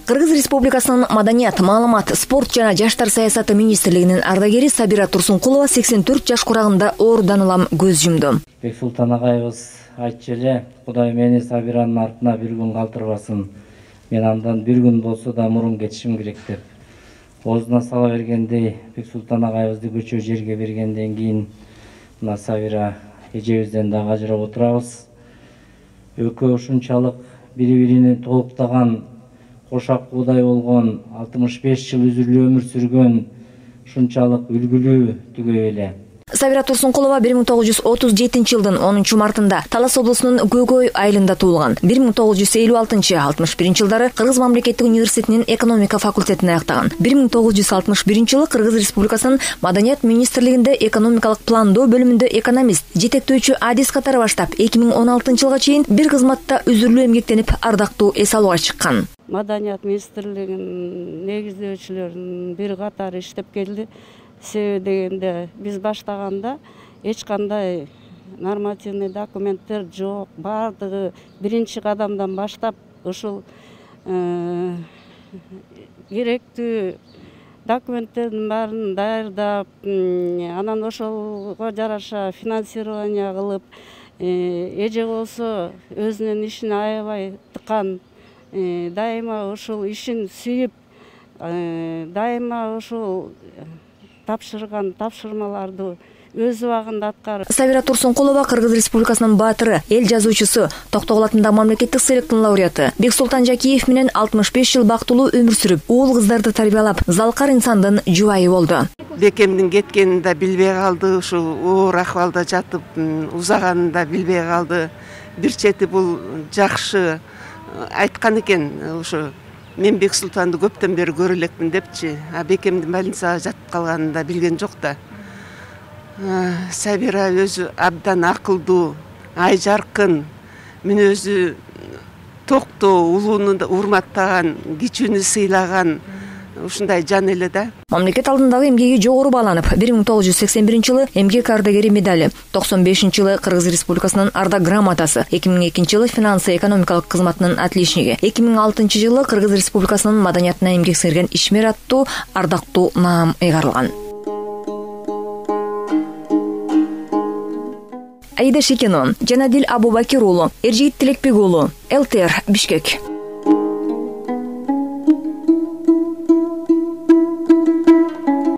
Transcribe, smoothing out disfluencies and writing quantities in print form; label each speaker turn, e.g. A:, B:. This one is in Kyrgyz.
A: Кыргыз Республикасынын Маданият, маалымат, спорт жана жаштар саясаты министрлигинин ардагери Сабира Турсункулова 84 жаш курагында оорудан улам көз жумду.
B: Бексултан агайыбыз айтчу эле, Кудай мени Сабиранын артына бир күн калтырбасын. Мен андан бир күн болсо да мурун кетишим керек деп. Оозуна сала бергендей, Бексултан агайыбызды көчө жерге бергенден кийин мына Сабира эжебизден дагы ажырап отурабыз. Экөө ушунчалык бири-бирини толуктаган кошак куудай болгон 65 жыл үзүрлүү өмүр сүргөн ушунчалык үлгүлүү түгөй эле.
A: Сабира Турсункулова 1937 жылдын 10 мартында Талас облусунун Көкөй айылында туулган. 1956-61 жылдары Кыргыз мамлекеттик университетинин экономика факультетин аяктаган. 1961 жылы Кыргыз Республикасынын Маданият министрлигинде экономикалык пландоо бөлүмүндө экономист, жетектөөчү адис катары баштап 2016 жылга чейин бир кызматта үзүрлүү эмгектенип ардактуу эс алууга чыккан.
C: Маданият министрлигинин негиздөөчүлөрүнүн бир катары иштеп келди. Себеби дегенде биз баштаганда эч кандай нормативный документтер жок. Бардыгы биринчи кадамдан баштап ушул керектүү документтердин баарын даярдап, анан ошого жараша финансирование кылып, эже болсо өзүнүн ишин аябай тыккан, дайыма ушул ишин сүйүп, дайыма ушул тапшырган тапшырмаларды өз убагында аткарып.
A: Сабира Турсункулова Кыргыз Республикасынын баатыры, эл жазуучусу, Токтогул атындагы мамлекеттик сыйлыктын лауреаты. Бексултан Жакиев менен 65 жыл бактылуу өмүр сүрүп, уул кыздарды тарбиялап, залкар инсандын жубайы болду.
D: Бекемдин кеткенин да билбей калды, ушу оор акыбалда жатып, узаганын да билбей калды. Бир чети бул жакшы айткан экен, ушу мен Бексултанды көптөн бери көрө элекмин депчи, а Бекемдин больницага жатып калганын да билген жок да. Сабира өзү абдан акылдуу, ай жаркын, мүнөзү токтоо, улууну урматтаган, кичүүнү сыйлаган ушундай жан эле да.
A: Мамлекет алдындагы эмгеги жогору бааланып, 1981 жылы эмгек ардагери медали, 95 жылы Кыргыз Республикасынын ардак грамотасы, 2002 жылы финансы экономикалык кызматынын отличниги, 2006 жылы Кыргыз Республикасынын маданиятына эмгек сіңирген ишмер аттуу ардактуу наам ыйгарылган. Аида Шекенон, Жанадил Абубакир уулу, Эржигит Тилекбек уулу, ЛТР, Бишкек.